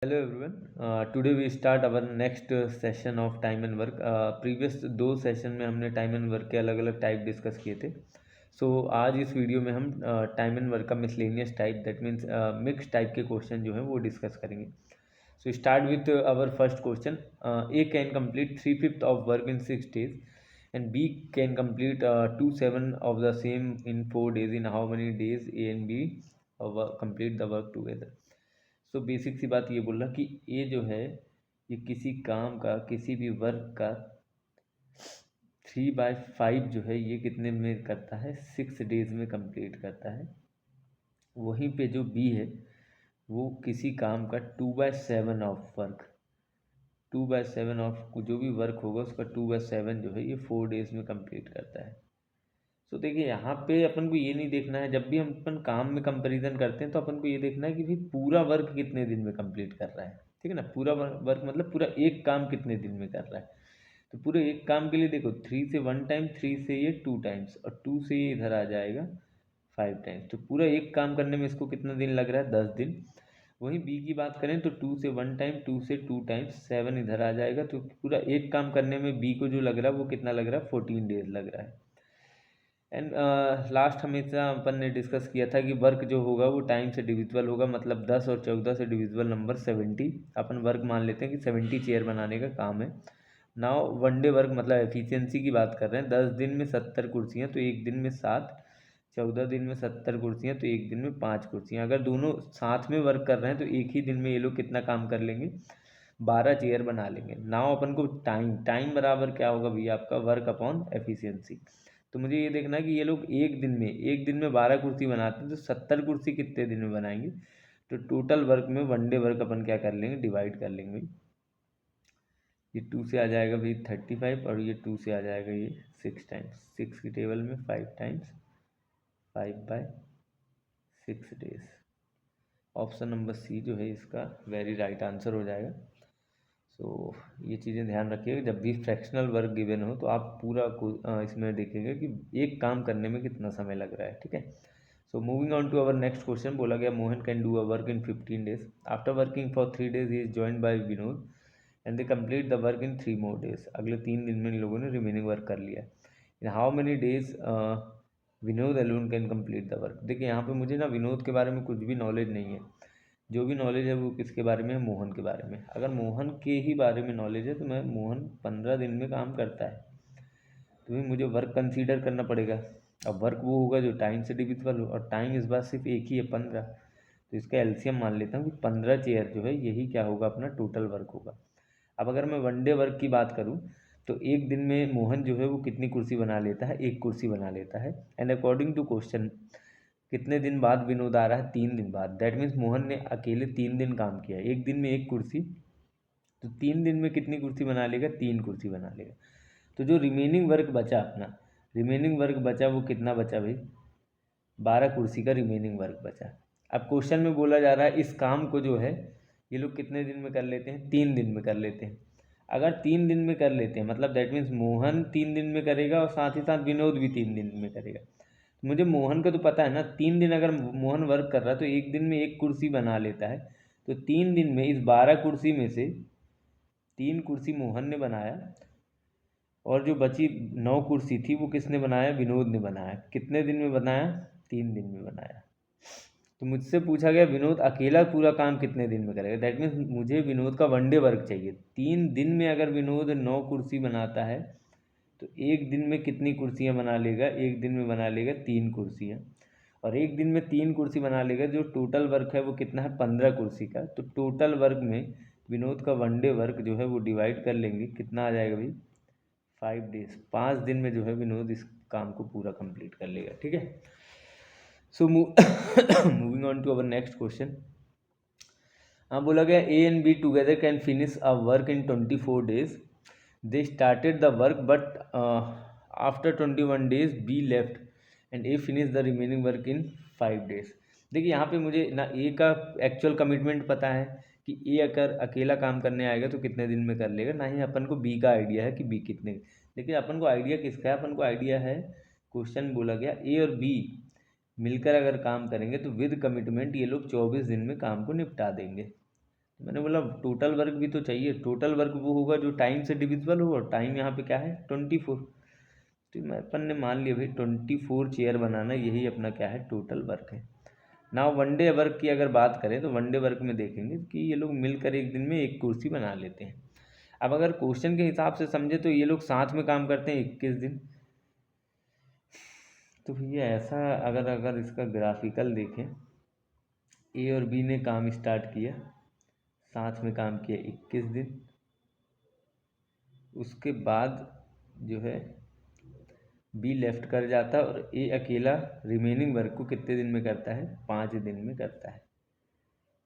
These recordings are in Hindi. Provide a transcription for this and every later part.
Hello everyone. Today we start our next session of time and work. Previous दो सेशन में हमने टाइम एंड वर्क के अलग अलग टाइप डिस्कस किए थे. आज इस वीडियो में हम टाइम एंड वर्क का miscellaneous type that means mix type के क्वेश्चन जो हैं वो डिस्कस करेंगे. Start with our first question. A can complete 3/5 of work in 6 days and B can complete 2/7 of the same in 4 days. In how many days A and B complete the work together? Basic सी बात ये बोल रहा कि ए जो है ये किसी काम का किसी भी वर्क का 3/5 जो है ये कितने में करता है, 6 days में कंप्लीट करता है. वहीं पे जो बी है वो किसी काम का 2/7 ऑफ वर्क 2/7 ऑफ जो भी वर्क होगा उसका 2/7 जो है ये 4 days में कंप्लीट करता है. देखिए यहाँ पे अपन को ये नहीं देखना है, जब भी हम अपन काम में कंपैरिजन करते हैं तो अपन को ये देखना है कि भाई पूरा वर्क कितने दिन में कंप्लीट कर रहा है. ठीक है ना, पूरा वर्क मतलब पूरा एक काम कितने दिन में कर रहा है. तो पूरे एक काम के लिए देखो 3 से 1 टाइम, 3 से ये 2 टाइम्स और 2 से ये इधर आ जाएगा 5 टाइम्स. तो पूरा एक काम करने में इसको कितना दिन लग रहा है, 10 दिन. वहीं बी की बात करें तो 2 से 1 टाइम, 2 से 2 टाइम्स, 7 इधर आ जाएगा. तो पूरा एक काम करने में बी को जो लग रहा है वो कितना लग रहा है, 14 डेज लग रहा है. एंड लास्ट हमेशा अपन ने डिस्कस किया था कि वर्क जो होगा वो टाइम से डिविजिबल होगा, मतलब 10 और 14 से डिविजिबल नंबर 70. अपन वर्क मान लेते हैं कि 70 चेयर बनाने का काम है. नाउ वन डे वर्क मतलब एफिशिएंसी की बात कर रहे हैं. 10 दिन में 70 कुर्सियाँ तो एक दिन में 7, 14 दिन में 70 कुर्सियाँ तो एक दिन में 5 कुर्सियाँ. अगर दोनों साथ में वर्क कर रहे हैं तो एक ही दिन में ये लोग कितना काम कर लेंगे, 12 चेयर बना लेंगे. नाउ अपन को टाइम बराबर क्या होगा भैया, आपका वर्क अपॉन एफिशिएंसी. तो मुझे ये देखना है कि ये लोग एक दिन में 12 कुर्सी बनाते हैं तो 70 कुर्सी कितने दिन में बनाएंगे. तो टोटल वर्क में वन डे वर्क अपन क्या कर लेंगे, डिवाइड कर लेंगे भाई. ये 2 से आ जाएगा भाई 35 और ये 2 से आ जाएगा ये 6 टाइम्स. 6 की टेबल में 5 times 5/6 days. Option number C जो है इसका वेरी राइट आंसर हो जाएगा. ये चीज़ें ध्यान रखिएगा जब भी फ्रैक्शनल वर्क गिवन हो तो आप पूरा इसमें देखेंगे कि एक काम करने में कितना समय लग रहा है. ठीक है. Moving on to our next question. बोला गया Mohan can do a work in 15 days. After working for 3 days he is joined by Vinod and they complete the work in 3 more days. अगले 3 दिन में इन लोगों ने रिमेनिंग वर्क कर लिया. In how many days Vinod alone can complete the work. देखिए यहाँ पे मुझे ना विनोद के बारे में कुछ भी नॉलेज नहीं है. जो भी नॉलेज है वो किसके बारे में है, मोहन के बारे में. अगर मोहन के ही बारे में नॉलेज है तो मैं मोहन 15 दिन में काम करता है तो भी मुझे वर्क कंसीडर करना पड़ेगा. अब वर्क वो होगा जो टाइम से डिविजिबल हो और टाइम इस बार सिर्फ एक ही है 15. तो इसका एलसीएम मान लेता हूँ कि 15 चेयर जो है यही क्या होगा, अपना टोटल वर्क होगा. अब अगर मैं वन डे वर्क की बात करूँ तो एक दिन में मोहन जो है वो कितनी कुर्सी बना लेता है, एक कुर्सी बना लेता है. एंड अकॉर्डिंग टू क्वेश्चन कितने दिन बाद विनोद आ रहा है, 3 दिन बाद. दैट मीन्स मोहन ने अकेले 3 दिन काम किया है, एक दिन में एक कुर्सी. तो 3 दिन में कितनी कुर्सी बना लेगा, 3 कुर्सी बना लेगा. तो जो रिमेनिंग वर्क बचा अपना, रिमेनिंग वर्क बचा वो कितना बचा भाई, 12 कुर्सी का रिमेनिंग वर्क बचा. अब क्वेश्चन में बोला जा रहा है इस काम को जो है ये लोग कितने दिन में कर लेते हैं, 3 दिन में कर लेते हैं. अगर 3 दिन में कर लेते हैं मतलब दैट मीन्स मोहन 3 दिन में करेगा और साथ ही साथ विनोद भी 3 दिन में करेगा. मुझे मोहन का तो पता है ना, 3 दिन अगर मोहन वर्क कर रहा है तो एक दिन में एक कुर्सी बना लेता है. तो 3 दिन में इस 12 कुर्सी में से 3 कुर्सी मोहन ने बनाया और जो बची 9 कुर्सी थी वो किसने बनाया, विनोद ने बनाया. कितने दिन में बनाया, 3 दिन में बनाया. तो मुझसे पूछा गया विनोद अकेला पूरा काम कितने दिन में करेगा. दैट मीन्स मुझे विनोद का वन डे वर्क चाहिए. 3 दिन में अगर विनोद 9 कुर्सी बनाता है तो एक दिन में कितनी कुर्सियाँ बना लेगा, एक दिन में बना लेगा 3 कुर्सियाँ. और एक दिन में 3 कुर्सी बना लेगा. जो टोटल वर्क है वो कितना है, 15 कुर्सी का. तो टोटल वर्क में विनोद का वन डे वर्क जो है वो डिवाइड कर लेंगे, कितना आ जाएगा भाई, 5 डेज. 5 दिन में जो है विनोद इस काम को पूरा कंप्लीट कर लेगा. ठीक है. Moving on to our next question. हाँ, बोला गया A and B together can finish a work in 24 days. They started the work but after 21 days B left and A finish the remaining work in 5 days. देखिए यहाँ पे मुझे ना ए का एक्चुअल कमिटमेंट पता है कि ए अगर अकेला काम करने आएगा तो कितने दिन में कर लेगा, ना ही अपन को बी का आइडिया है कि बी कितने. लेकिन अपन को आइडिया किसका है, अपन को आइडिया है, क्वेश्चन बोला गया ए और बी मिलकर अगर काम करेंगे तो विद कमिटमेंट ये लोग 24 दिन में काम को निपटा देंगे. मैंने बोला टोटल वर्क भी तो चाहिए, टोटल वर्क वो होगा जो टाइम से डिविजिबल होगा, टाइम यहाँ पे क्या है 24। तो मैं अपन ने मान लिया भाई 24 चेयर बनाना यही अपना क्या है टोटल वर्क है ना। वनडे वर्क की अगर बात करें तो वनडे वर्क में देखेंगे कि ये लोग मिलकर एक दिन में एक कुर्सी बना लेते हैं। अब अगर क्वेश्चन के हिसाब से समझे तो ये लोग साथ में काम करते हैं 21 दिन। तो भैया ऐसा अगर अगर इसका ग्राफिकल देखें, ए और बी ने काम स्टार्ट किया, साथ में काम किया 21 दिन, उसके बाद जो है बी लेफ्ट कर जाता है और ए अकेला रिमेनिंग वर्क को कितने दिन में करता है 5 दिन में करता है।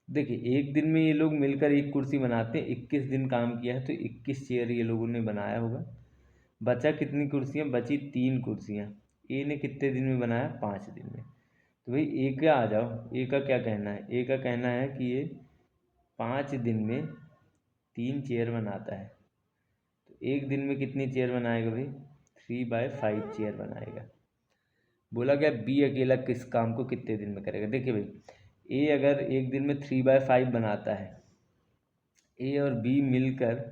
देखिए एक दिन में ये लोग मिलकर एक कुर्सी बनाते हैं, 21 दिन काम किया है तो 21 चेयर ये लोगों ने बनाया होगा। बचा कितनी कुर्सियाँ, बची 3 कुर्सियाँ। ए ने कितने दिन में बनाया 5 दिन में। तो भाई ए का आ जाओ, ए का क्या कहना है, ए का कहना है कि ये 5 दिन में 3 चेयर बनाता है। तो एक दिन में कितनी चेयर बनाएगा भाई 3/5 चेयर बनाएगा। बोला गया बी अकेला किस काम को कितने दिन में करेगा। देखिए भाई ए अगर एक दिन में 3/5 बनाता है, ए और बी मिलकर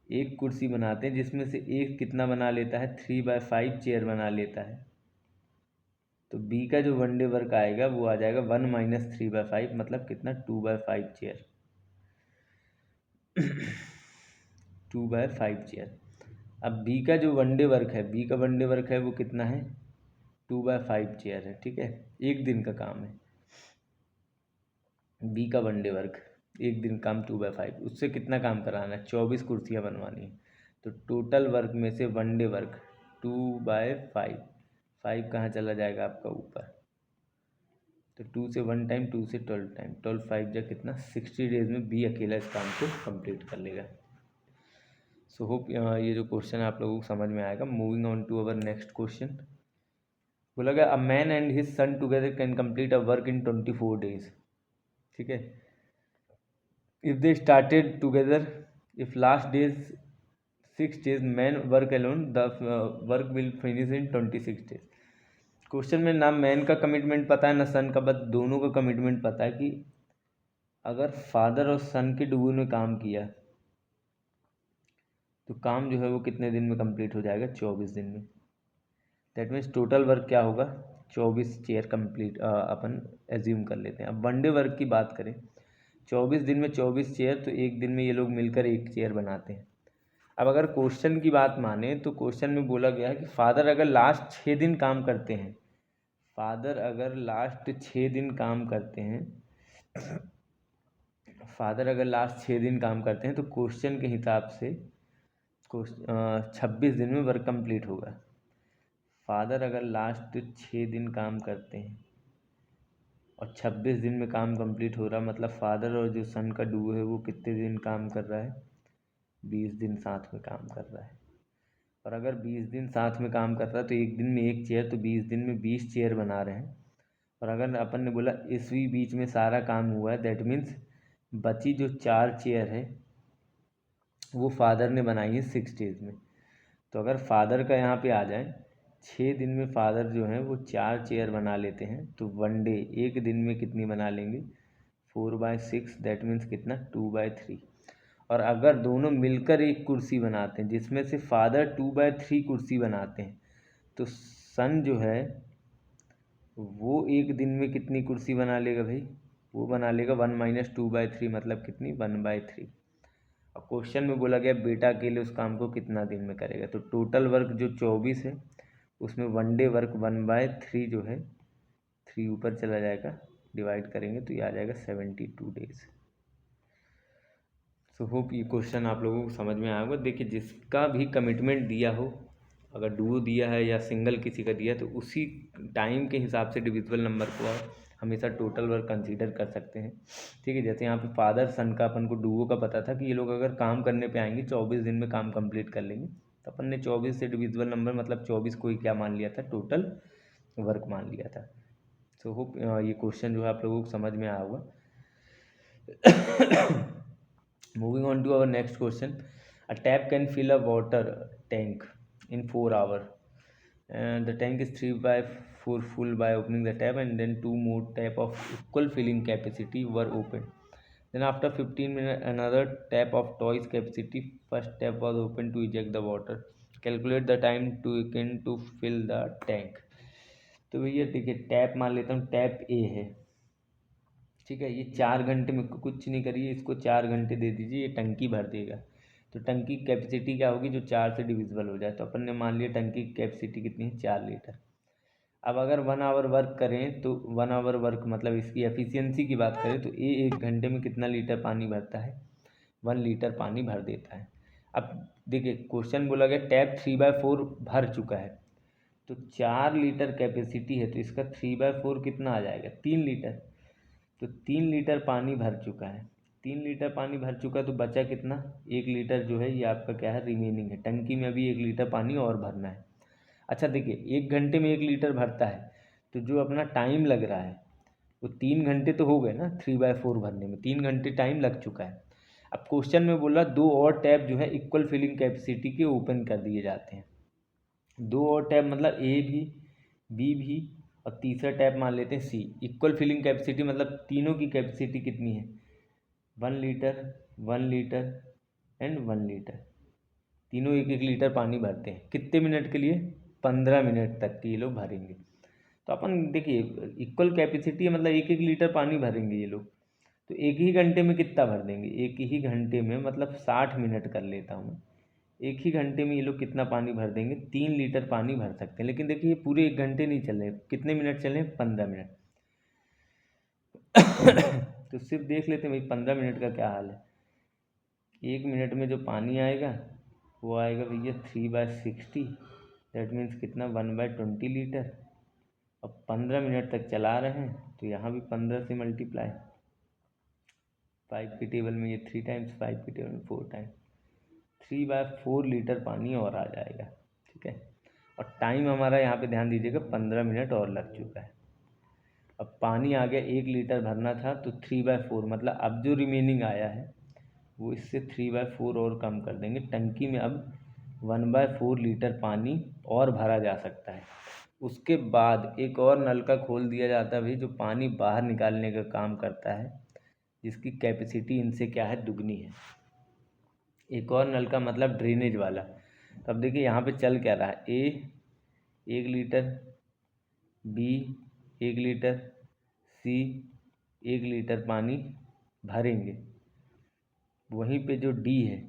एक कुर्सी बनाते हैं जिसमें से एक कितना बना लेता है 3/5 चेयर बना लेता है। तो बी का जो वनडे वर्क आएगा वो आ जाएगा 1 - 3/5 मतलब कितना 2/5 चेयर 2/5 चेयर। अब बी का जो वनडे वर्क है, बी का वनडे वर्क है वो कितना है 2/5 चेयर है। ठीक है, एक दिन का काम है बी का वनडे वर्क, एक दिन काम 2/5, उससे कितना काम कराना है 24 कुर्सियाँ बनवानी है। तो टोटल वर्क में से वनडे वर्क 2/5, 5 कहाँ चला जाएगा आपका ऊपर, तो 2 से 1 टाइम, 2 से 12 टाइम, 12 5 जा कितना 60 डेज में बी अकेला इस काम को कंप्लीट कर लेगा। सो होप ये जो क्वेश्चन है आप लोगों को समझ में आएगा। Moving on to our next question. बोला गया a man and his son together can complete a work in 24 days. ठीक है, if they started together, if last days 6 days man work alone the work will finish in 26 days. Question में ना मैन का कमिटमेंट पता है ना सन का, बस दोनों का कमिटमेंट पता है कि अगर फादर और सन के डुओ ने काम किया तो काम जो है वो कितने दिन में कंप्लीट हो जाएगा 24 दिन में। दैट मीन्स टोटल वर्क क्या होगा 24 चेयर कंप्लीट अपन एज्यूम कर लेते हैं। अब वनडे वर्क की बात करें 24 दिन में 24 चेयर, तो एक दिन में ये लोग मिलकर एक चेयर बनाते हैं। अब अगर क्वेश्चन की बात माने तो क्वेश्चन में बोला गया है कि फादर अगर लास्ट 6 दिन काम करते हैं, फादर अगर लास्ट 6 दिन काम करते हैं, फादर अगर लास्ट 6 दिन काम करते हैं तो क्वेश्चन के हिसाब से 26 दिन में वर्क कंप्लीट होगा। फादर अगर लास्ट 6 दिन काम करते हैं और 26 दिन में काम कंप्लीट हो रहा, मतलब फादर और जो सन का डुओ है वो कितने दिन काम कर रहा है 20 दिन साथ में काम कर रहा है। और अगर 20 दिन साथ में काम कर रहा है तो एक दिन में एक चेयर, तो 20 दिन में 20 चेयर बना रहे हैं। और अगर अपन ने बोला इसी बीच में सारा काम हुआ है, दैट मीन्स बची जो 4 चेयर है वो फादर ने बनाई है 6 डेज में। तो अगर फादर का यहाँ पे आ जाए 6 दिन में फादर जो है वो 4 चेयर बना लेते हैं, तो वनडे एक दिन में कितनी बना लेंगे 4/6, दैट मीन्स कितना 2/3। और अगर दोनों मिलकर एक कुर्सी बनाते हैं जिसमें से फादर 2/3 कुर्सी बनाते हैं, तो सन जो है वो एक दिन में कितनी कुर्सी बना लेगा भाई, वो बना लेगा 1 - 2/3 मतलब कितनी 1/3। और क्वेश्चन में बोला गया बेटा अकेले उस काम को कितना दिन में करेगा। तो टोटल वर्क जो 24 है उसमें वनडे वर्क 1/3 जो है 3 ऊपर चला जाएगा, डिवाइड करेंगे तो ये आ जाएगा 72 डेज। सो होप ये क्वेश्चन आप लोगों को समझ में आया होगा। देखिए जिसका भी कमिटमेंट दिया हो, अगर डुओ दिया है या सिंगल किसी का दिया, तो उसी टाइम के हिसाब से डिविजिबल नंबर को आप हमेशा टोटल वर्क कंसीडर कर सकते हैं। ठीक है, जैसे यहाँ पे फादर सन का अपन को डुओ का पता था कि ये लोग अगर काम करने पे आएंगे 24 दिन में काम कंप्लीट कर लेंगे, तो अपन ने 24 से डिविजिबल नंबर मतलब 24 को ही क्या मान लिया था टोटल वर्क मान लिया था। सो होप ये क्वेश्चन जो है आप लोगों को समझ में आया होगा। Moving on to our next question. A tap can fill a water tank in 4 hours. And the tank is 3/4 full by opening the tap, and then 2 more tap of equal filling capacity were opened. Then after 15 minutes, another tap of twice capacity. First tap was open to eject the water. Calculate the time taken to fill the tank. तो भैया देखिए, टैप मान लेता हूँ, टैप ए है, ठीक है। ये 4 घंटे में कुछ नहीं करिए, इसको 4 घंटे दे दीजिए, ये टंकी भर देगा। तो टंकी की कैपेसिटी क्या होगी, जो 4 से डिविजिबल हो जाए। तो अपन ने मान लिया टंकी की कैपेसिटी कितनी है, 4 लीटर। अब अगर 1 आवर वर्क करें तो 1 आवर वर्क मतलब इसकी एफिशिएंसी की बात करें तो ये 1 घंटे में कितना लीटर पानी भरता है, 1 लीटर पानी भर देता है। अब देखिए क्वेश्चन बोला गया टैप 3/4 भर चुका है, तो 4 लीटर कैपेसिटी है, तो इसका 3/4 कितना आ जाएगा, 3 लीटर। तो 3 लीटर पानी भर चुका है, 3 लीटर पानी भर चुका, तो बचा कितना, 1 लीटर जो है ये आपका क्या है, रिमेनिंग है। टंकी में अभी 1 लीटर पानी और भरना है। अच्छा देखिए, 1 घंटे में 1 लीटर भरता है, तो जो अपना टाइम लग रहा है वो 3 घंटे तो हो गए ना 3/4 भरने में, 3 घंटे टाइम लग चुका है। अब क्वेश्चन में बोला 2 और टैप जो है इक्वल फिलिंग कैपेसिटी के ओपन कर दिए जाते हैं। 2 और टैप मतलब ए भी, बी भी, और तीसरा टैप मान लेते हैं सी। इक्वल फिलिंग कैपेसिटी मतलब तीनों की कैपेसिटी कितनी है, 1 लीटर, 1 लीटर एंड 1 लीटर। तीनों 1-1 लीटर पानी भरते हैं। कितने मिनट के लिए, 15 मिनट तक के ये लोग भरेंगे। तो अपन देखिए इक्वल कैपेसिटी है, मतलब 1-1 लीटर पानी भरेंगे ये लोग, तो एक ही घंटे में कितना भर देंगे, एक ही घंटे में मतलब 60 मिनट कर लेता हूँ मैं, एक ही घंटे में ये लोग कितना पानी भर देंगे, 3 लीटर पानी भर सकते हैं। लेकिन देखिए पूरे 1 घंटे नहीं चल रहे, कितने मिनट चले, 15 मिनट। तो सिर्फ देख लेते हैं भाई 15 मिनट का क्या हाल है। 1 मिनट में जो पानी आएगा वो आएगा भैया 3/60, दैट मीन्स कितना, 1/20 लीटर। अब 15 मिनट तक चला रहे हैं, तो यहाँ भी 15 से मल्टीप्लाई, 5 की टेबल में ये 3 टाइम्स, 5 की टेबल में 4 टाइम्स, 3/4 लीटर पानी और आ जाएगा, ठीक है। और टाइम हमारा यहाँ पे ध्यान दीजिएगा 15 मिनट और लग चुका है। अब पानी आ गया 1 लीटर भरना था, तो 3/4 मतलब अब जो रिमेनिंग आया है वो इससे 3/4 और कम कर देंगे। टंकी में अब 1/4 लीटर पानी और भरा जा सकता है। उसके बाद एक और नलका खोल दिया जाता है भाई, जो पानी बाहर निकालने का काम करता है, जिसकी कैपेसिटी इनसे क्या है, दुगनी है। एक और नलका मतलब ड्रेनेज वाला। तो अब देखिए यहाँ पे चल क्या रहा है, ए 1 लीटर, बी 1 लीटर, सी 1 लीटर पानी भरेंगे। वहीं पे जो डी है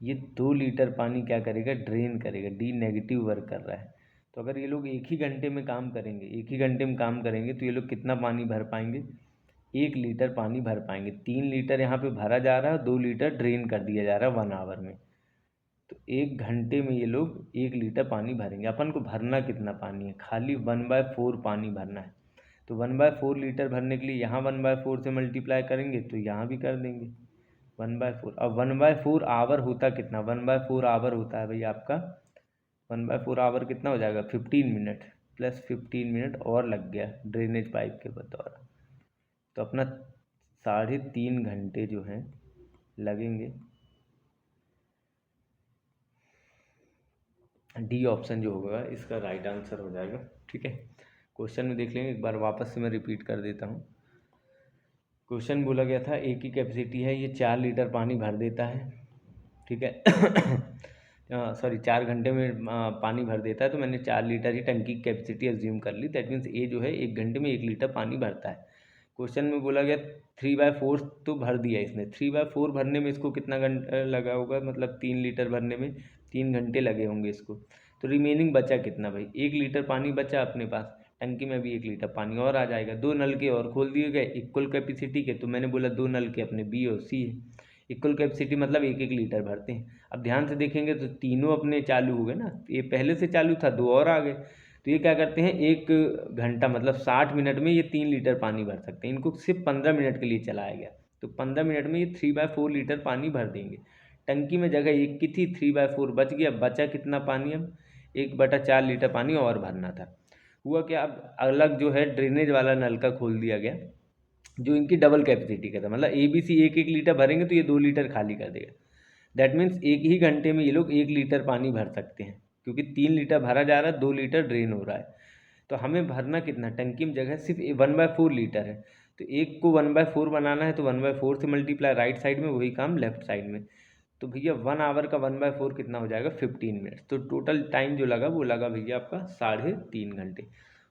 ये 2 लीटर पानी क्या करेगा, ड्रेन करेगा। डी नेगेटिव वर्क कर रहा है। तो अगर ये लोग एक ही घंटे में काम करेंगे, एक ही घंटे में काम करेंगे, तो ये लोग कितना पानी भर पाएंगे, 1 लीटर पानी भर पाएंगे। 3 लीटर यहाँ पे भरा जा रहा है, 2 लीटर ड्रेन कर दिया जा रहा है 1 आवर में। तो 1 घंटे में ये लोग 1 लीटर पानी भरेंगे। अपन को भरना कितना पानी है, खाली 1/4 पानी भरना है। तो 1/4 लीटर भरने के लिए यहाँ 1/4 से मल्टीप्लाई करेंगे, तो यहाँ भी कर देंगे 1/4। अब 1/4 आवर होता कितना, 1/4 आवर होता है भाई आपका, 1/4 आवर कितना हो जाएगा, 15 मिनट, प्लस 15 मिनट और लग गया ड्रेनेज पाइप के द्वारा। तो अपना 3.5 घंटे जो हैं लगेंगे। डी ऑप्शन जो होगा इसका राइट आंसर हो जाएगा, ठीक है। क्वेश्चन में देख लेंगे एक बार, वापस से मैं रिपीट कर देता हूँ। क्वेश्चन बोला गया था एक ही कैपेसिटी है, ये 4 लीटर पानी भर देता है, ठीक है। सॉरी 4 घंटे में पानी भर देता है, तो मैंने 4 लीटर ही टंकी की कैपेसिटी एज्यूम कर ली। दैट मीन्स ए जो है 1 घंटे में 1 लीटर पानी भरता है। क्वेश्चन में बोला गया 3/4 तो भर दिया इसने, 3/4 भरने में इसको कितना घंटा लगा होगा, मतलब 3 लीटर भरने में 3 घंटे लगे होंगे इसको। तो रिमेनिंग बचा कितना भाई, 1 लीटर पानी बचा अपने पास। टंकी में भी 1 लीटर पानी और आ जाएगा। 2 नलके और खोल दिए गए इक्वल कैपेसिटी के, तो मैंने बोला 2 नलके अपने बी और सी है। इक्वल कैपेसिटी मतलब 1-1 लीटर भरते हैं। अब ध्यान से देखेंगे तो तीनों अपने चालू हो गए ना, ये पहले से चालू था, 2 और आ गए। तो ये क्या करते हैं, 1 घंटा मतलब 60 मिनट में ये 3 लीटर पानी भर सकते हैं। इनको सिर्फ 15 मिनट के लिए चलाया गया, तो 15 मिनट में ये 3/4 लीटर पानी भर देंगे। टंकी में जगह 1 की थी, 3/4 बच गया। बचा कितना पानी, अब 1/4 लीटर पानी और भरना था। हुआ क्या, अब अलग जो है ड्रेनेज वाला नलका खोल दिया गया, जो इनकी डबल कैपेसिटी का था। मतलब ए बी सी 1-1 लीटर भरेंगे तो ये 2 लीटर खाली कर देगा। दैट मीन्स एक ही घंटे में ये लोग 1 लीटर पानी भर सकते हैं, क्योंकि 3 लीटर भरा जा रहा है, 2 लीटर ड्रेन हो रहा है। तो हमें भरना कितना, टंकी में जगह सिर्फ 1/4 लीटर है, तो एक को 1/4 बनाना है तो 1/4 से मल्टीप्लाई राइट साइड में, वही काम लेफ्ट साइड में। तो भैया 1 आवर का 1/4 कितना हो जाएगा 15 मिनट्स। तो टोटल टाइम जो लगा वो लगा भैया आपका 3.5 घंटे।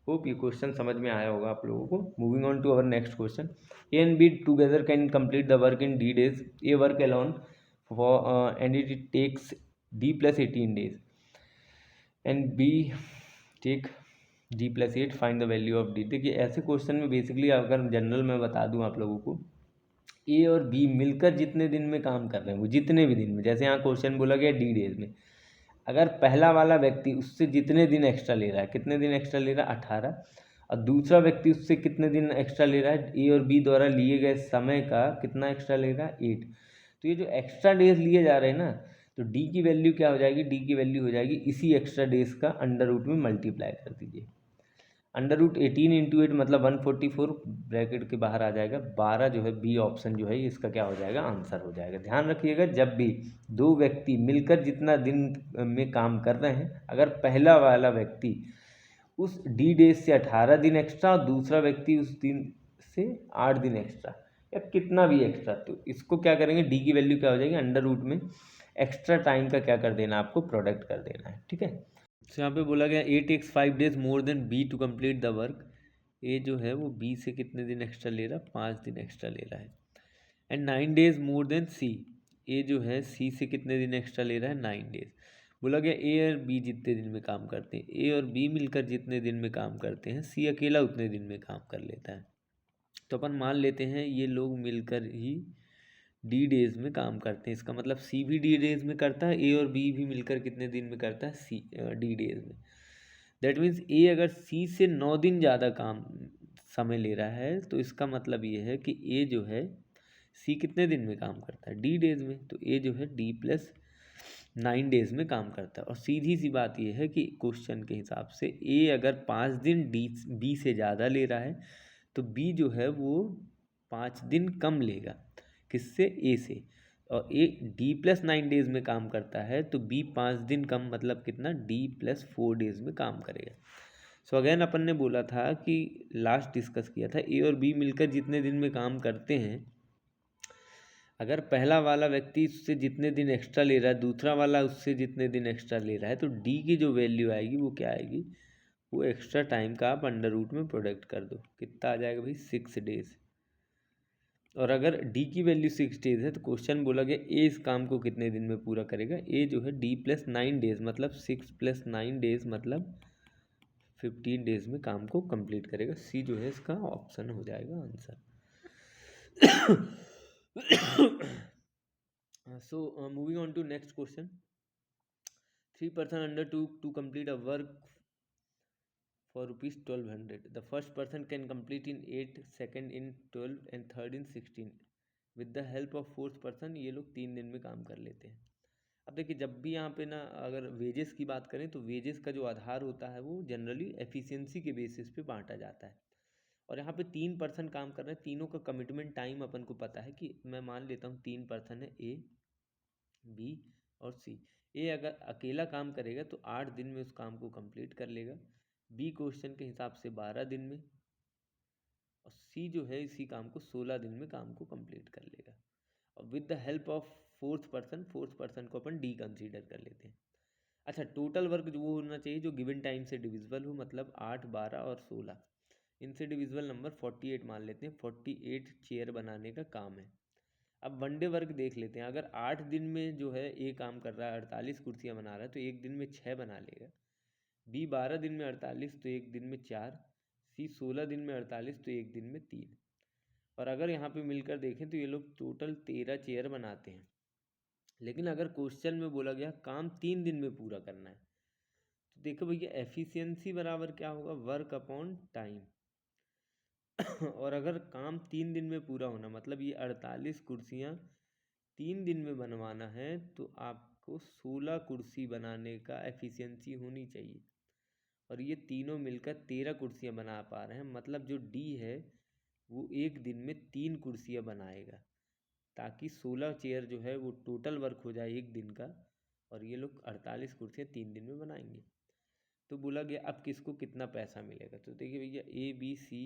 होप ये क्वेश्चन समझ में आया होगा आप लोगों को। Moving on to our next question. A and B together can complete the work in D days। A work alone for and it takes D + 18 days and B take D + 8। Find the value of D। देखिए ऐसे क्वेश्चन में बेसिकली अगर जनरल में बता दूं आप लोगों को, ए और बी मिलकर जितने दिन में काम कर रहे हैं वो जितने भी दिन में, जैसे यहाँ क्वेश्चन बोला गया D days में, अगर पहला वाला व्यक्ति उससे जितने दिन एक्स्ट्रा ले रहा है, कितने दिन एक्स्ट्रा ले रहा है 18, और दूसरा व्यक्ति उससे कितने दिन एक्स्ट्रा ले रहा है, ए और बी द्वारा लिए गए समय का कितना एक्स्ट्रा ले रहा है 8। तो ये जो एक्स्ट्रा डेज लिए जा रहे हैं ना, तो डी की वैल्यू क्या हो जाएगी, डी की वैल्यू हो जाएगी इसी एक्स्ट्रा डेज का अंडर रूट में मल्टीप्लाई कर दीजिए। अंडर रूट 18 × 8 मतलब 144, ब्रैकेट के बाहर आ जाएगा 12, जो है बी ऑप्शन जो है इसका क्या हो जाएगा, आंसर हो जाएगा। ध्यान रखिएगा जब भी दो व्यक्ति मिलकर जितना दिन में काम कर रहे हैं, अगर पहला वाला व्यक्ति उस डी डेज से 18 दिन एक्स्ट्रा और दूसरा व्यक्ति उस दिन से 8 दिन एक्स्ट्रा या कितना भी एक्स्ट्रा, तो इसको क्या करेंगे, डी की वैल्यू क्या हो जाएगी, अंडर रूट में एक्स्ट्रा टाइम का क्या कर देना, आपको प्रोडक्ट कर देना है। ठीक है, तो यहाँ पे बोला गया A takes 5 days more than B to complete the work. A जो है वो बी से कितने दिन एक्स्ट्रा ले रहा है, 5 दिन एक्स्ट्रा ले रहा है। एंड 9 days मोर देन सी। ए जो है सी से कितने दिन एक्स्ट्रा ले रहा है, 9 days। बोला गया ए और बी जितने दिन में काम करते हैं, ए और बी मिलकर जितने दिन में काम करते हैं, सी अकेला उतने दिन में काम कर लेता है। तो अपन मान लेते हैं ये लोग मिलकर ही डी डेज में काम करते हैं, इसका मतलब सी भी डी डेज में करता है, ए और बी भी मिलकर कितने दिन में करता है, सी डी डेज में। दैट मीन्स ए अगर सी से 9 दिन ज़्यादा काम समय ले रहा है, तो इसका मतलब ये है कि ए जो है सी कितने दिन में काम करता है, डी डेज में, तो ए जो है D + 9 days में काम करता है। और सीधी सी बात यह है कि क्वेश्चन के हिसाब से ए अगर 5 दिन बी से ज़्यादा ले रहा है, तो बी जो है वो 5 दिन कम लेगा, किससे, ए से। और ए D + 9 days में काम करता है, तो बी 5 दिन कम मतलब कितना, D + 4 days में काम करेगा। सो अगेन अपन ने बोला था कि लास्ट डिस्कस किया था, ए और बी मिलकर जितने दिन में काम करते हैं, अगर पहला वाला व्यक्ति उससे जितने दिन एक्स्ट्रा ले रहा है, दूसरा वाला उससे जितने दिन एक्स्ट्रा ले रहा है, तो डी की जो वैल्यू आएगी वो क्या आएगी, वो एक्स्ट्रा टाइम का आप अंडर रूट में प्रोडक्ट कर दो, कितना आ जाएगा भाई, 6 days। और अगर डी की वैल्यू 6 days है, तो क्वेश्चन बोला गया ए इस काम को कितने दिन में पूरा करेगा, ए जो है D + 9 days मतलब 6 + 9 days मतलब 15 days में काम को कंप्लीट करेगा। सी जो है इसका ऑप्शन हो जाएगा answer. So moving on to next question. 3 person undertook to complete a work for rupees 1200. The first person can complete in 8, second in 12 and third in 16. With the help of fourth person ये लोग 3 दिन में काम कर लेते हैं। अब देखिए जब भी यहाँ पे ना अगर वेजेस की बात करें, तो वेजेस का जो आधार होता है वो जनरली एफिशिएंसी के बेसिस पे बांटा जाता है। और यहाँ पे 3 पर्सन काम कर रहे हैं, तीनों का कमिटमेंट टाइम अपन को पता है कि मैं मान लेता हूँ 3 पर्सन है, ए बी और सी। ए अगर अकेला काम करेगा तो 8 दिन में उस काम को कंप्लीट कर लेगा, बी क्वेश्चन के हिसाब से 12 दिन में, और सी जो है इसी काम को 16 दिन में काम को कंप्लीट कर लेगा। और with the help of fourth person को अपन डी कंसीडर कर लेते हैं। अच्छा, टोटल वर्क जो वो होना चाहिए जो गिवन टाइम से डिविजिबल हो, मतलब 8, 12 और 16, इनसे डिविजिबल नंबर 48 मान लेते हैं। 48 चेयर बनाने का काम है। अब वन डे वर्क देख लेते हैं। अगर 8 दिन में जो है ए काम कर रहा है, 48 कुर्सियाँ बना रहा है, तो एक दिन में 6 बना लेगा। बी 12 दिन में 48 तो एक दिन में 4, सी 16 दिन में 48 तो एक दिन में 3। और अगर यहाँ पे मिलकर देखें तो ये लोग टोटल 13 चेयर बनाते हैं। लेकिन अगर क्वेश्चन में बोला गया काम 3 दिन में पूरा करना है, तो देखो भैया एफिशिएंसी बराबर क्या होगा, वर्क अपॉन टाइम। और अगर काम 3 दिन में पूरा होना मतलब ये 48 कुर्सियाँ 3 दिन में बनवाना है, तो आपको 16 कुर्सी बनाने का एफिशिएंसी होनी चाहिए। और ये तीनों मिलकर 13 कुर्सियाँ बना पा रहे हैं, मतलब जो डी है वो एक दिन में 3 कुर्सियाँ बनाएगा, ताकि 16 चेयर जो है वो टोटल वर्क हो जाए एक दिन का, और ये लोग 48 कुर्सियाँ 3 दिन में बनाएंगे। तो बोला गया अब किसको कितना पैसा मिलेगा। तो देखिए भैया ए बी सी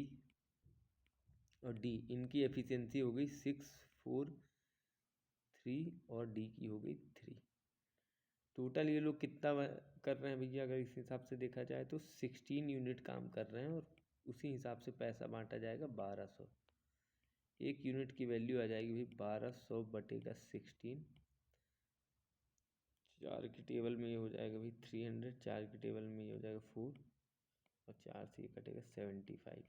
और डी, इनकी एफिशिएंसी हो गई 643 और डी की हो गई 3। टोटल ये लोग कितना कर रहे हैं भैया, अगर इस हिसाब से देखा जाए तो 16 यूनिट काम कर रहे हैं और उसी हिसाब से पैसा बांटा जाएगा 1200। एक यूनिट की वैल्यू आ जाएगी भाई 1200 बटेगा 16। 4 की टेबल में ये हो जाएगा भाई 300, 4 की टेबल में ये हो जाएगा 4 और 4 से ये कटेगा 75।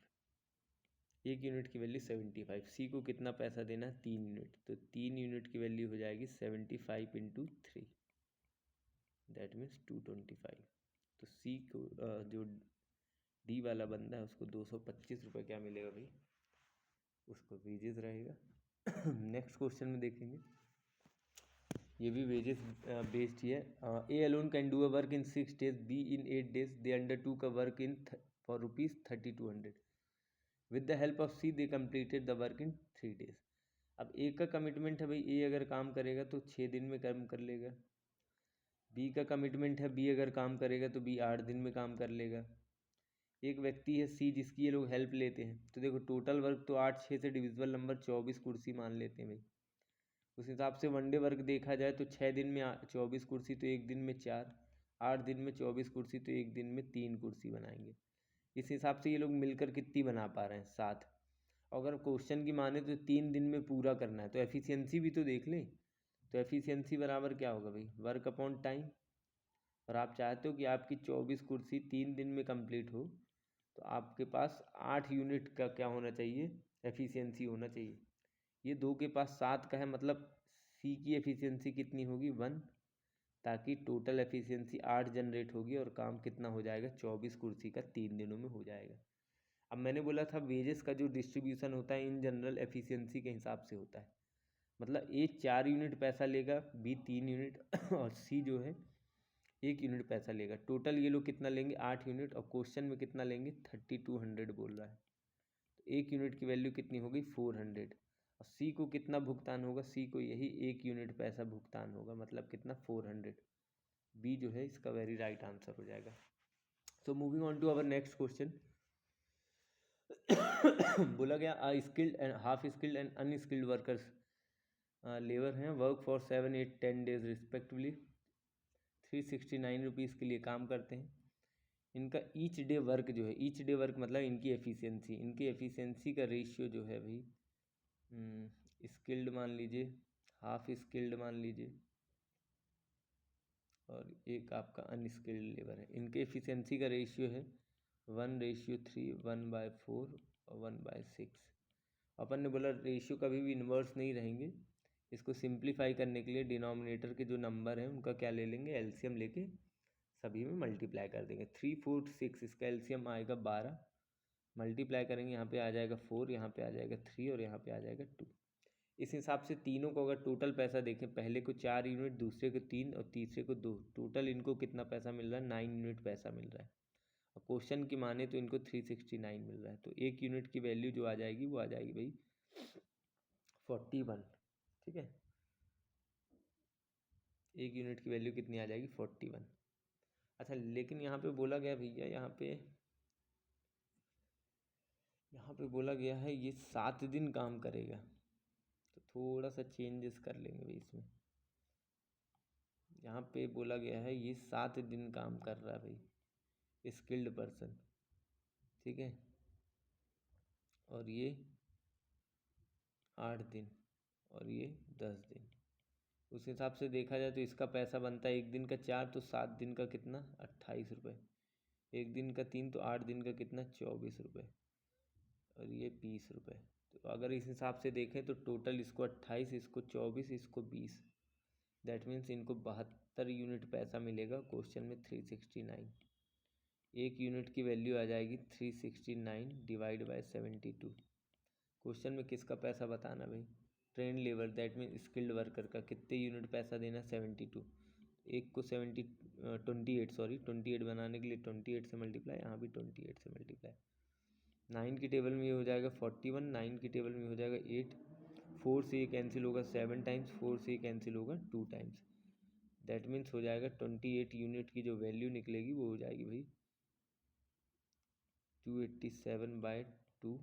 एक यूनिट की वैल्यू 75। सी को कितना पैसा देना है, 3 यूनिट, तो 3 यूनिट की वैल्यू हो जाएगी 75 इंटू 3, दैट मीन्स 225। तो सी को जो डी वाला बंदा है उसको 225 रुपये क्या मिलेगा भाई, उसको वेजेस रहेगा। नेक्स्ट क्वेश्चन में देखेंगे, ये भी वेजेस बेस्ड ही है। A alone can do a work in 6 days, B in 8 days, they undertook a work in for ₹3200। With the help of C they completed the work in 3 days। अब ए का कमिटमेंट है भाई, ए अगर काम करेगा तो 6 दिन में काम कर लेगा। बी का कमिटमेंट है, बी अगर काम करेगा तो बी 8 दिन में काम कर लेगा। एक व्यक्ति है सी जिसकी ये लोग हेल्प लेते हैं, तो देखो टोटल वर्क तो 8 6 से डिविजिबल नंबर 24 कुर्सी मान लेते हैं भाई। उस हिसाब से वनडे वर्क देखा जाए तो 6 दिन में 24 कुर्सी तो एक दिन में 4, 8 दिन में 24 कुर्सी तो एक दिन में 3 कुर्सी बनाएंगे। इस हिसाब से ये लोग मिलकर कितनी बना पा रहे हैं, 7। अगर क्वेश्चन की माने तो 3 दिन में पूरा करना है, तो एफिशिएंसी भी तो देख लें। तो एफिशिएंसी बराबर क्या होगा भाई, वर्क अपॉन टाइम। और आप चाहते हो कि आपकी 24 कुर्सी 3 दिन में कंप्लीट हो, तो आपके पास 8 यूनिट का क्या होना चाहिए, एफिशिएंसी होना चाहिए। ये 2 के पास 7 का है, मतलब सी की एफिशिएंसी कितनी होगी, 1, ताकि टोटल एफिशिएंसी 8 जनरेट होगी और काम कितना हो जाएगा, 24 कुर्सी का 3 दिनों में हो जाएगा। अब मैंने बोला था वेजेस का जो डिस्ट्रीब्यूशन होता है इन जनरल एफिशिएंसी के हिसाब से होता है, मतलब ए 4 यूनिट पैसा लेगा, बी 3 यूनिट और सी जो है 1 यूनिट पैसा लेगा। टोटल ये लोग कितना लेंगे, 8 यूनिट, और क्वेश्चन में कितना लेंगे, 3200 बोल रहा है। तो 1 यूनिट की वैल्यू कितनी होगी, 400। और सी को कितना भुगतान होगा, सी को यही 1 यूनिट पैसा भुगतान होगा, मतलब कितना, 400। बी जो है इसका वेरी राइट आंसर हो जाएगा। So moving on to our next question. बोला गया skilled and half skilled and unskilled workers labour हैं, work for 7 8 10 days respectively, 369 rupees के लिए काम करते हैं। इनका ईच डे वर्क जो है, ईच डे वर्क मतलब इनकी एफिशिएंसी का रेशियो जो है भाई, स्किल्ड मान लीजिए, हाफ स्किल्ड मान लीजिए, और एक आपका अनस्किल्ड लेबर है। इनके एफिशिएंसी का रेशियो है 1:3, 1/4 और 1/6। अपन ने बोला रेशियो कभी भी इन्वर्स नहीं रहेंगे। इसको सिंप्लीफाई करने के लिए डिनोमिनेटर के जो नंबर हैं उनका क्या ले लेंगे, एलसीएम लेके सभी में मल्टीप्लाई कर देंगे। 3 4 6, इसका एलसीएम आएगा 12, मल्टीप्लाई करेंगे, यहाँ पे आ जाएगा 4, यहाँ पे आ जाएगा 3 और यहाँ पे आ जाएगा 2। इस हिसाब से तीनों को अगर टोटल पैसा देखें, पहले को 4 यूनिट, दूसरे को 3 और तीसरे को 2, टोटल इनको कितना पैसा मिल रहा है, 9 यूनिट पैसा मिल रहा है। और क्वेश्चन की माने तो इनको 369 मिल रहा है। तो 1 यूनिट की वैल्यू जो आ जाएगी वो आ जाएगी भाई 41। ठीक है, 1 यूनिट की वैल्यू कितनी आ जाएगी, 41। अच्छा, लेकिन यहाँ पे बोला गया भैया, यहाँ पे बोला गया है ये 7 दिन काम करेगा, तो थोड़ा सा चेंजेस कर लेंगे भाई इसमें। यहाँ पे बोला गया है ये 7 दिन काम कर रहा है भाई, स्किल्ड पर्सन, ठीक है, और ये 8 दिन और ये 10 दिन। उस हिसाब से देखा जाए तो इसका पैसा बनता है एक दिन का 4, तो 7 दिन का कितना, 28 रुपये, एक दिन का 3, तो 8 दिन का कितना, 24 रुपये, और ये 20 रुपये। तो अगर इस हिसाब से देखें तो टोटल इसको 28, इसको 24, इसको 20, दैट मीन्स इनको 72 यूनिट पैसा मिलेगा। क्वेश्चन में 369, 1 यूनिट की वैल्यू आ जाएगी 369 डिवाइड बाय 72। क्वेश्चन में किसका पैसा बताना भाई, train labour, that mean skilled worker का कितने यूनिट पैसा देना, 72। एक को 28 बनाने के लिए 28 से मल्टीप्लाई, यहाँ भी 28 से मल्टीप्लाई। 9 की टेबल में ये हो जाएगा 41, 9 की टेबल में हो जाएगा 8, 4 से ये कैंसिल होगा 7 टाइम्स, 4 से ये कैंसिल होगा 2 टाइम्स, दैट मीन्स हो जाएगा 28 यूनिट की जो वैल्यू निकलेगी वो हो जाएगी भाई 287/2,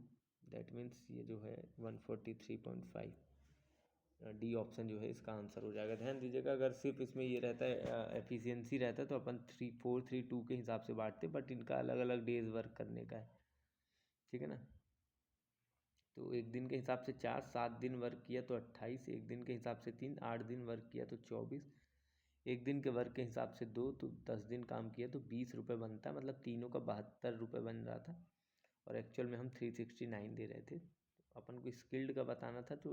दैट मीन्स ये जो है 143.5, डी ऑप्शन जो है इसका आंसर हो जाएगा। ध्यान दीजिएगा, अगर सिर्फ इसमें ये रहता है एफिशिएंसी रहता है तो अपन 3-4-3-2 के हिसाब से बांटते, बट इनका अलग अलग डेज वर्क करने का है, ठीक है ना। तो एक दिन के हिसाब से 4, 7 दिन वर्क किया तो 28, एक दिन के हिसाब से 3, 8 दिन वर्क किया तो 24, एक दिन के वर्क के हिसाब से 2, तो 10 दिन काम किया तो 20 रुपये बनता है, मतलब तीनों का 72 रुपये बन रहा था, और एक्चुअल में हम 369 दे रहे थे। अपन को स्किल्ड का बताना था, तो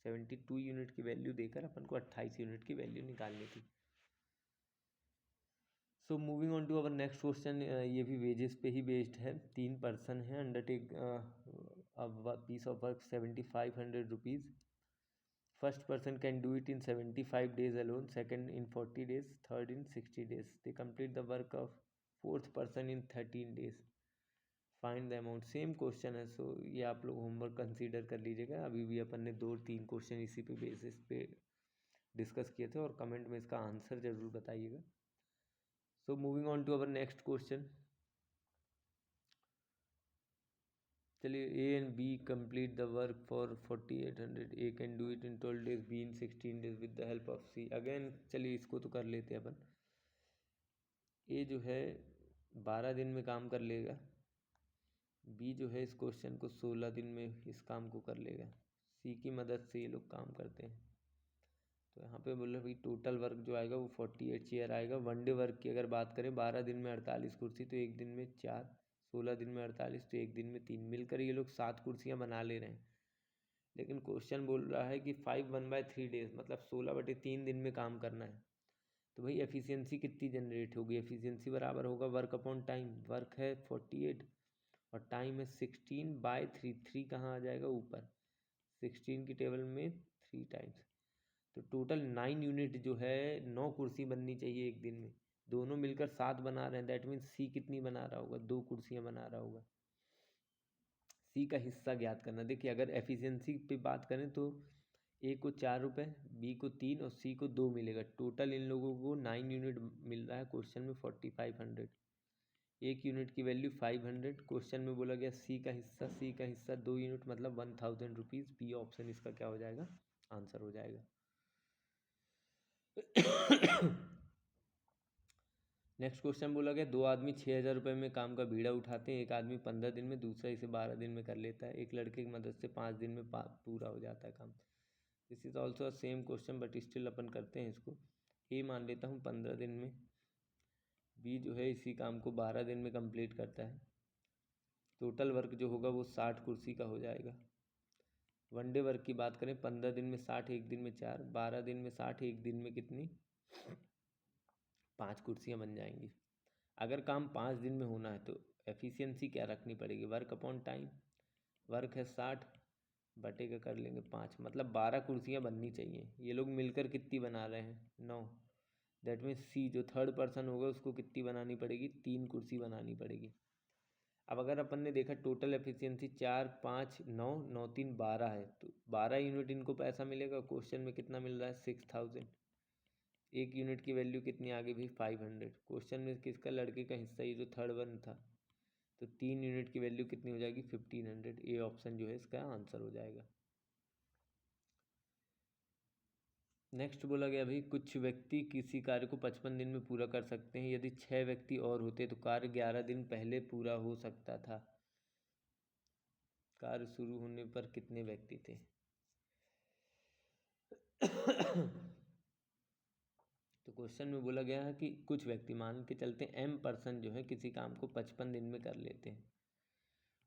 72 यूनिट की वैल्यू देकर अपन को 28 यूनिट की वैल्यू निकालनी थी। So moving on to our next question, ये भी वेजेस पे ही बेस्ड है। 3 पर्सन हैं, undertake piece of work 7500 rupees. First person can do it in 75 days alone, second in 40 days, third in 60 days. They complete the work of fourth person in 13 days. Find the amount. Same question है, सो ये आप लोग होमवर्क कंसीडर कर लीजिएगा। अभी भी अपन ने 2-3 क्वेश्चन इसी पे बेसिस पे डिस्कस किए थे, और कमेंट में इसका आंसर ज़रूर बताइएगा। So moving on to our next question, चलिए, A and B complete the work for 4800। A can do it in 12 days, B in 16 days with the help of C. Again चलिए इसको तो कर लेते हैं अपन। ए जो है 12 दिन में काम कर लेगा, बी जो है इस क्वेश्चन को 16 दिन में इस काम को कर लेगा, सी की मदद से ये लोग काम करते हैं। तो यहाँ पे बोल रहे भाई टोटल वर्क जो आएगा वो 48 चेयर आएगा। वनडे वर्क की अगर बात करें, 12 दिन में 48 कुर्सी, तो एक दिन में 4, 16 दिन में 48, तो एक दिन में 3, मिलकर ये लोग 7 कुर्सियाँ बना ले रहे हैं। लेकिन क्वेश्चन बोल रहा है कि 5/3 days, मतलब 16/3 दिन में काम करना है। तो भाई एफिशिएंसी कितनी जनरेट होगी? एफिशिएंसी बराबर होगा वर्क अपॉन टाइम। वर्क है 48 और टाइम है 16/3। 3 कहाँ आ जाएगा? ऊपर 16 की टेबल में 3 टाइम्स, तो टोटल 9 यूनिट जो है 9 कुर्सी बननी चाहिए एक दिन में। दोनों मिलकर 7 बना रहे हैं, दैट मीन्स सी कितनी बना रहा होगा? 2 कुर्सियाँ बना रहा होगा। सी का हिस्सा ज्ञात करना। देखिए अगर एफिशिएंसी पे बात करें तो ए को 4 रुपये, बी को 3 और सी को 2 मिलेगा। टोटल इन लोगों को 9 यूनिट मिल रहा है क्वेश्चन में 4500। एक यूनिट की वैल्यू 500। क्वेश्चन में बोला गया सी का हिस्सा 2 यूनिट, मतलब 1000 रुपीज़। बी ऑप्शन इसका क्या हो जाएगा? आंसर हो जाएगा। नेक्स्ट क्वेश्चन बोला गया 2 आदमी 6000 रुपये में काम का बीड़ा उठाते हैं। एक आदमी 15 दिन में, दूसरा इसे 12 दिन में कर लेता है। एक लड़के की मदद से 5 दिन में पूरा हो जाता है काम। This is also same question, but still अपन करते हैं इसको। ए मान लेता हूँ 15 दिन में, बी जो है इसी काम को 12 दिन में कंप्लीट करता है। टोटल वर्क जो होगा वो 60 कुर्सी का हो जाएगा। वनडे वर्क की बात करें, 15 दिन में 60, एक दिन में 4, 12 दिन में 60, एक दिन में कितनी? 5 कुर्सियाँ बन जाएंगी। अगर काम 5 दिन में होना है तो एफिशिएंसी क्या रखनी पड़ेगी? Work upon time. वर्क है 60 बटे का कर लेंगे 5, मतलब 12 कुर्सियाँ बननी चाहिए। ये लोग मिलकर कितनी बना रहे हैं? 9। दैट मीन्स सी जो थर्ड पर्सन होगा उसको कितनी बनानी पड़ेगी? 3 कुर्सी बनानी पड़ेगी। अब अगर अपन ने देखा टोटल एफिशिएंसी 4, 5, 9, 9, 3, 12 है, तो 12 यूनिट इनको पैसा मिलेगा। क्वेश्चन में कितना मिल रहा है? 6000। एक यूनिट की वैल्यू कितनी आ गई भाई? 500। क्वेश्चन में किसका? लड़के का हिस्सा, ये जो थर्ड वन था, तो 3 यूनिट की वैल्यू कितनी हो जाएगी? 1500। ए ऑप्शन जो है इसका आंसर हो जाएगा। नेक्स्ट बोला गया भाई कुछ व्यक्ति किसी कार्य को 55 दिन में पूरा कर सकते हैं। यदि 6 व्यक्ति और होते तो कार्य 11 दिन पहले पूरा हो सकता था। कार्य शुरू होने पर कितने व्यक्ति थे? तो क्वेश्चन में बोला गया है कि कुछ व्यक्ति, मान के चलते हैं m पर्सन जो है किसी काम को 55 दिन में कर लेते हैं।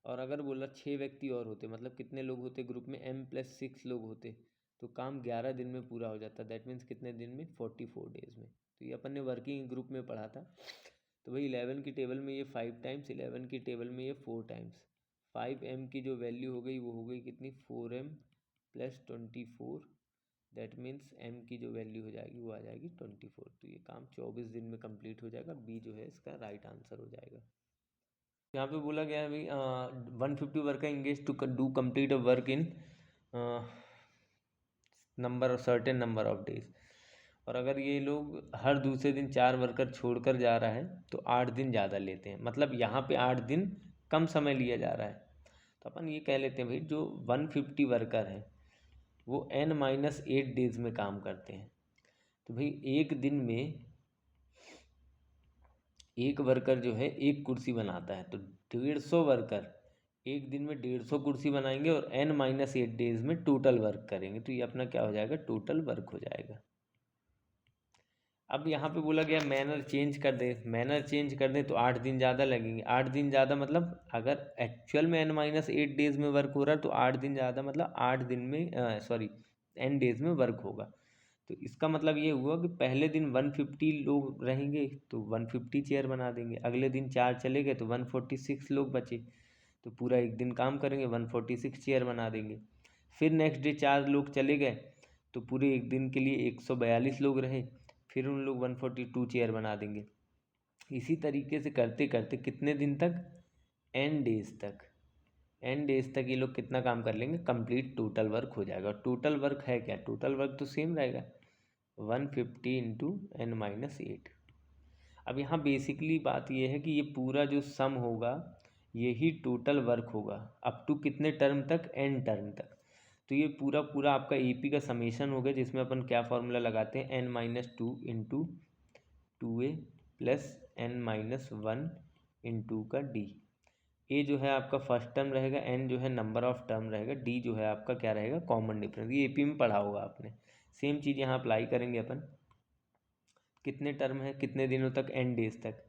और अगर बोला 6 व्यक्ति और होते, मतलब कितने लोग होते ग्रुप में? m+6 लोग होते, तो काम 11 दिन में पूरा हो जाता। दैट मीन्स कितने दिन में? 44 डेज में। तो ये अपन ने वर्किंग ग्रुप में पढ़ा था। तो भाई 11 की टेबल में ये 5 टाइम्स, 11 की टेबल में ये 4 टाइम्स। 5m की जो वैल्यू हो गई वो हो गई कितनी? 4m + 24। दैट मीन्स m की जो वैल्यू हो जाएगी वो आ जाएगी 24। तो ये काम 24 दिन में कंप्लीट हो जाएगा। बी जो है इसका राइट आंसर हो जाएगा। यहाँ पे बोला गया है भाई 150 worker engage to do complete a work in certain number of days. और अगर ये लोग हर दूसरे दिन 4 वर्कर छोड़कर जा रहा है तो 8 दिन ज़्यादा लेते हैं, मतलब यहाँ पे 8 दिन कम समय लिया जा रहा है। तो अपन ये कह लेते हैं भाई जो 150 वर्कर हैं वो n-8 डेज में काम करते हैं। तो भाई एक दिन में एक वर्कर जो है एक कुर्सी बनाता है, तो 150 वर्कर एक दिन में 150 कुर्सी बनाएंगे और n-8 डेज में टोटल वर्क करेंगे। तो ये अपना क्या हो जाएगा, टोटल वर्क हो जाएगा। अब यहाँ पे बोला गया मैनर चेंज कर दे, मैनर चेंज कर दे तो 8 दिन ज़्यादा लगेंगे। 8 दिन ज़्यादा मतलब अगर एक्चुअल में n-8 डेज में वर्क हो रहा है तो 8 दिन ज़्यादा मतलब 8 दिन में सॉरी n डेज में वर्क होगा। तो इसका मतलब ये हुआ कि पहले दिन 150 लोग रहेंगे तो 150 चेयर बना देंगे, अगले दिन 4 चले गए तो 146 लोग बचे, तो पूरा एक दिन काम करेंगे 146 चेयर बना देंगे। फिर नेक्स्ट डे 4 लोग चले गए तो पूरे एक दिन के लिए 142 लोग रहे, फिर उन लोग 142 चेयर बना देंगे। इसी तरीके से करते करते कितने दिन तक, n डेज तक, n डेज तक ये लोग कितना काम कर लेंगे, कंप्लीट टोटल वर्क हो जाएगा। और टोटल वर्क है क्या, टोटल वर्क तो सेम रहेगा 150 इंटू n-8। अब यहाँ बेसिकली बात ये है कि ये पूरा जो सम होगा यही टोटल वर्क होगा अप टू कितने टर्म तक, n टर्म तक। तो ये पूरा पूरा आपका AP का समेशन हो गया, जिसमें अपन क्या फॉर्मूला लगाते हैं, n-2 into 2a plus n-1 into का d। ए जो है आपका फर्स्ट टर्म रहेगा, n जो है नंबर ऑफ टर्म रहेगा, d जो है आपका क्या रहेगा, कॉमन डिफरेंस। ये AP में पढ़ा होगा आपने। सेम चीज़ यहाँ अप्लाई करेंगे अपन। कितने टर्म है, कितने दिनों तक, n डेज तक।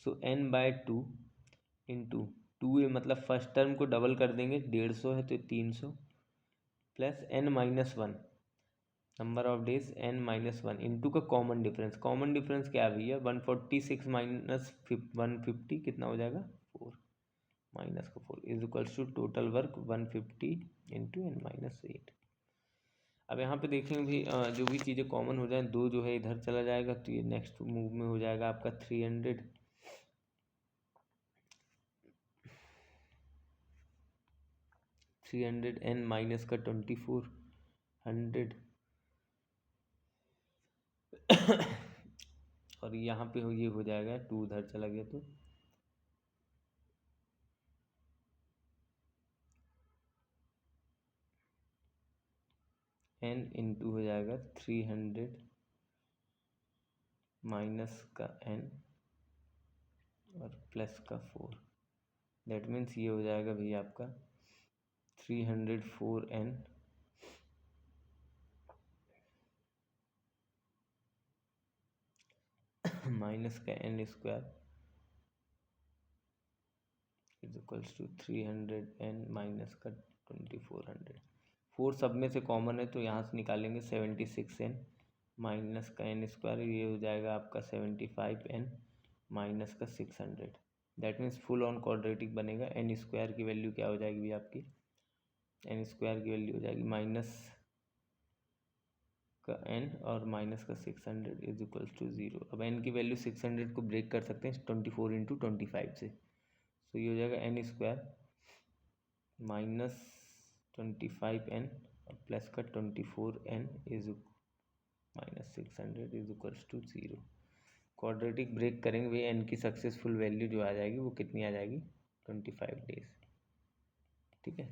सो n/2 इंटू 2a मतलब फर्स्ट टर्म को डबल कर देंगे, 150 है तो 300 plus n-1 number of days n-1 into का कॉमन डिफरेंस। कॉमन डिफरेंस क्या है भैया, 146 माइनस 150 कितना हो जाएगा, 4 माइनस का 4 is equals to total work 150 into n-8। अब यहाँ पे देखेंगे भी जो भी चीज़ें कॉमन हो जाए, 2 जो है इधर चला जाएगा तो ये नेक्स्ट मूव में हो जाएगा आपका 300 n- का 2400 और यहाँ पे ये हो जाएगा 2 उधर चला गया तो n इंटू हो जाएगा 300 माइनस का n और प्लस का 4। दैट मीन्स ये हो जाएगा भैया आपका 304n माइनस का n square is equals to 300n minus का 2400। 4 सब में से कॉमन है तो यहाँ से निकालेंगे 76n माइनस का n स्क्वायर, ये हो जाएगा आपका 75n माइनस का 600। That means full on quadratic बनेगा। n स्क्वायर की वैल्यू क्या हो जाएगी भैया आपकी, n स्क्वायर की वैल्यू हो जाएगी माइनस का n और माइनस का 600 इज इक्वल्स टू 0। अब n की वैल्यू 600 को ब्रेक कर सकते हैं 24 इंटू 25 से। तो ये हो जाएगा n स्क्वायर माइनस 25n और प्लस का 24n is minus 600 is equals to 0। Quadratic break करेंगे भाई, n की सक्सेसफुल वैल्यू जो आ जाएगी वो कितनी आ जाएगी, 25 डेज। ठीक है,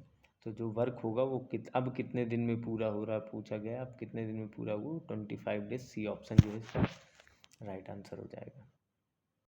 तो जो वर्क होगा वो अब कितने दिन में पूरा हो रहा है पूछा गया, अब कितने दिन में पूरा हुआ, 25 डेज। सी ऑप्शन जो है इसका राइट आंसर हो जाएगा।